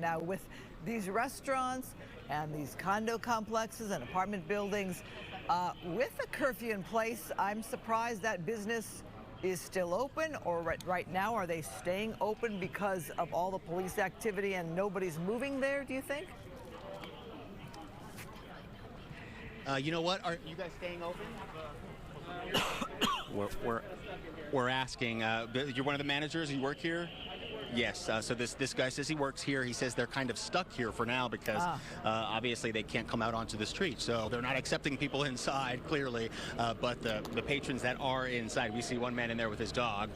Now, with these restaurants and these condo complexes and apartment buildings, with a curfew in place, I'm surprised that business is still open, or right now, are they staying open because of all the police activity and nobody's moving there, do you think? You know what? Are you guys staying open? We're asking. You're one of the managers. You work here. Yes. So this guy says he works here. He says they're kind of stuck here for now because obviously they can't come out onto the street. So they're not accepting people inside, clearly. But the patrons that are inside, we see one man in there with his dog.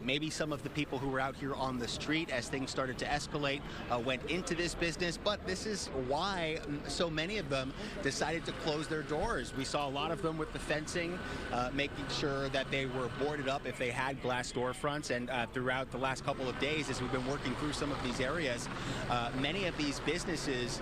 Maybe some of the people who were out here on the street as things started to escalate went into this business. But this is why so many of them decided to close their doors. We saw a lot of them with the fencing, making sure that they were boarded up if they had glass storefronts. And throughout the last couple of days, as we've been working through some of these areas, many of these businesses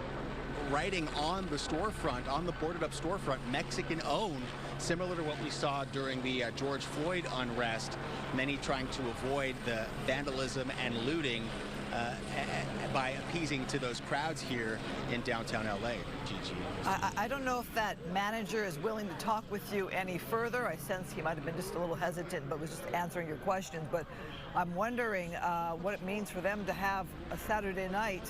writing on the storefront, on the boarded up storefront, Mexican owned, similar to what we saw during the George Floyd unrest, many trying to avoid the vandalism and looting by appeasing to those crowds here in downtown LA. Gigi. I don't know if that manager is willing to talk with you any further. I sense he might have been just a little hesitant, but was just answering your questions. But I'm wondering what it means for them to have a Saturday night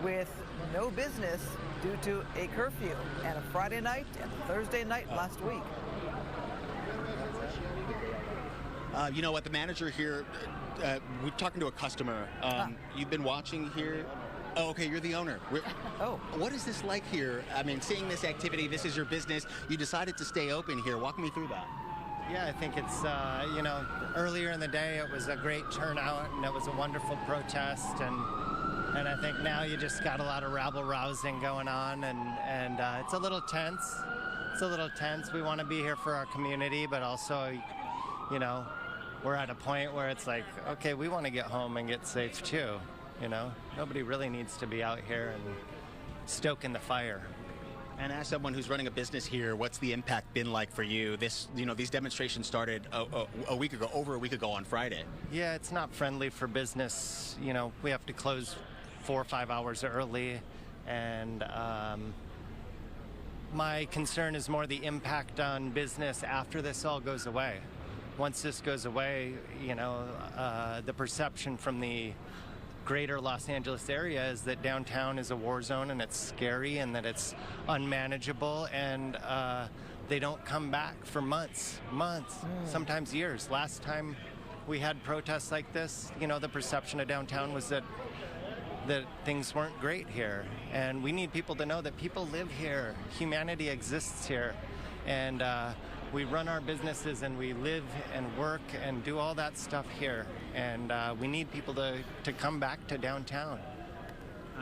with no business due to a curfew, and a Friday night and a Thursday night last week. You know what, the manager here, we're talking to a customer. You've been watching here. Oh, okay, you're the owner. Oh. What is this like here? I mean, seeing this activity, this is your business. You decided to stay open here. Walk me through that. Yeah, I think it's, you know, earlier in the day it was a great turnout and it was a wonderful protest. And I think now you just got a lot of rabble-rousing going on, and it's a little tense. It's a little tense. We want to be here for our community, but also, you know, we're at a point where it's like, okay, we want to get home and get safe too. You know, nobody really needs to be out here and stoking the fire. And as someone who's running a business here, what's the impact been like for you? This, you know, these demonstrations started a week ago, over a week ago on Friday. Yeah, it's not friendly for business. You know, we have to close 4 or 5 hours early, and my concern is more the impact on business after this all goes away. Once this goes away, you know, the perception from the greater Los Angeles area is that downtown is a war zone and it's scary and that it's unmanageable, and they don't come back for months, sometimes years. Last time we had protests like this, you know, the perception of downtown was that things weren't great here. And we need people to know that people live here, humanity exists here, and we run our businesses and we live and work and do all that stuff here. And we need people to come back to downtown.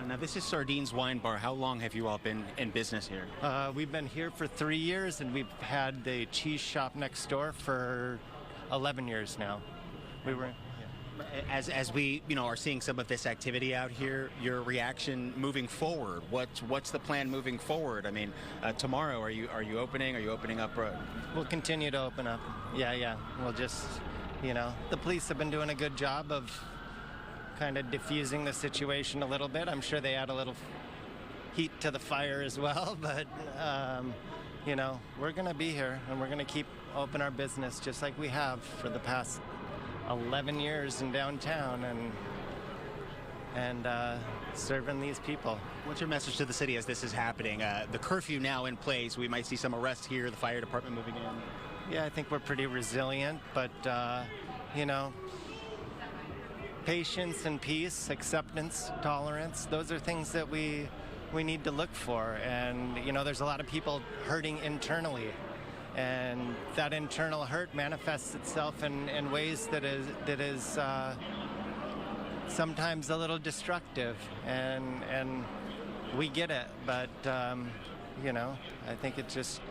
Now, this is Sardines Wine Bar. How long have you all been in business here? We've been here for 3 years, and we've had the cheese shop next door for 11 years now. We were... As we, you know, are seeing some of this activity out here, your reaction moving forward? What's the plan moving forward? I mean, tomorrow, are you opening? Are you opening up? We'll continue to open up. Yeah. We'll just, you know, the police have been doing a good job of kind of diffusing the situation a little bit. I'm sure they add a little heat to the fire as well, but you know, we're gonna be here and we're gonna keep open our business just like we have for the past 11 years in downtown, and serving these people. What's your message to the city as this is happening? The curfew now in place. We might see some arrests here, the fire department moving in. Yeah, I think we're pretty resilient, but you know, patience and peace, acceptance, tolerance, those are things that we need to look for. And you know, there's a lot of people hurting internally. And that internal hurt manifests itself in ways that is sometimes a little destructive, and we get it. But you know, I think it's just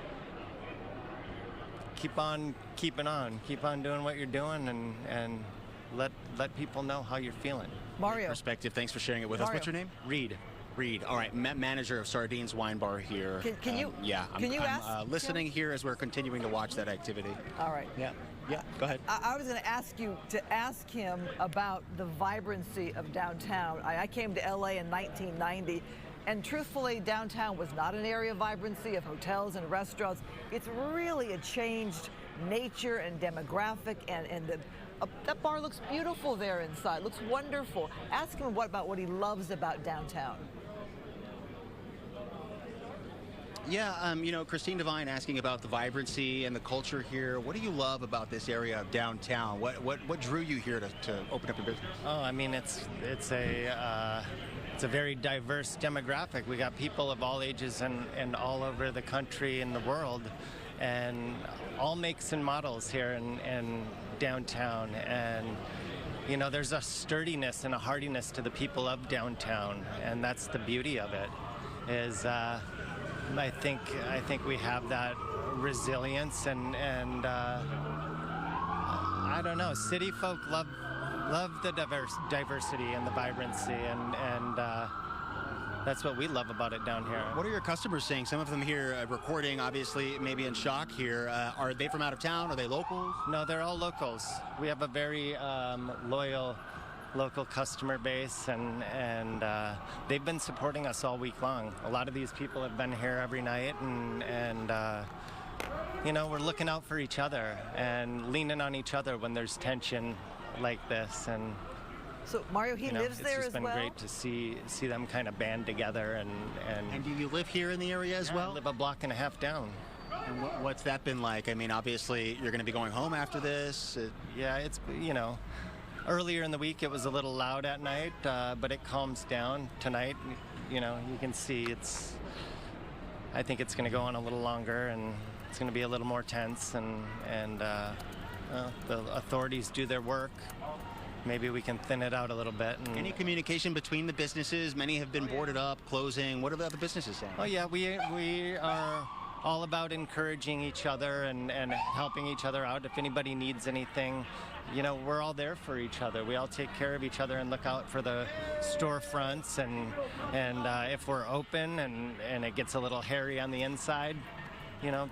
keep on keeping on, keep on doing what you're doing, and let people know how you're feeling. Mario. Perspective. Thanks for sharing it with us. What's your name? Reed. All right, manager of Sardines Wine Bar here. Can you? Yeah, Can you ask listening him? here as we're continuing to watch that activity. All right. Yeah. Yeah, go ahead. I was going to ask you to ask him about the vibrancy of downtown. I came to LA in 1990, and truthfully, downtown was not an area of vibrancy, of hotels and restaurants. It's really a changed nature and demographic, and that bar looks beautiful there inside. Looks wonderful. Ask him about what he loves about downtown. Yeah, you know, Christine Devine asking about the vibrancy and the culture here. What do you love about this area of downtown? What drew you here to open up your business? Oh, I mean, it's a very diverse demographic. We got people of all ages and all over the country and the world, and all makes and models here in downtown. And you know, there's a sturdiness and a hardiness to the people of downtown, and that's the beauty of it. I think we have that resilience, and I don't know. City folk love the diversity and the vibrancy, and that's what we love about it down here. What are your customers saying? Some of them here recording, obviously, maybe in shock here. Are they from out of town? Are they locals? No, they're all locals. We have a very loyal local customer base, and they've been supporting us all week long. A lot of these people have been here every night, and you know, we're looking out for each other and leaning on each other when there's tension like this. And so Mario, he lives there as well? It's just been great to see them kind of band together. And do you live here in the area as well? I live a block and a half down. And what's that been like? I mean, obviously, you're going to be going home after this. Yeah, it's, you know, earlier in the week it was a little loud at night, but it calms down tonight. You know, you can see I think it's going to go on a little longer, and it's going to be a little more tense, and the authorities do their work. Maybe we can thin it out a little bit. And any communication between the businesses? Many have been boarded up, closing. What are the other businesses saying? Oh yeah, we are all about encouraging each other and helping each other out. If anybody needs anything, you know, we're all there for each other. We all take care of each other and look out for the storefronts, and if we're open and it gets a little hairy on the inside, you know,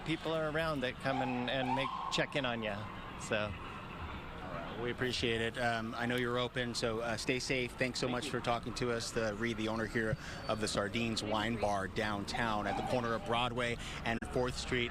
people are around that come and check in on you. So we appreciate it. I know you're open, so stay safe. Thanks so much for talking to us. Reed, the owner here of the Sardines Wine Bar downtown at the corner of Broadway and 4th Street.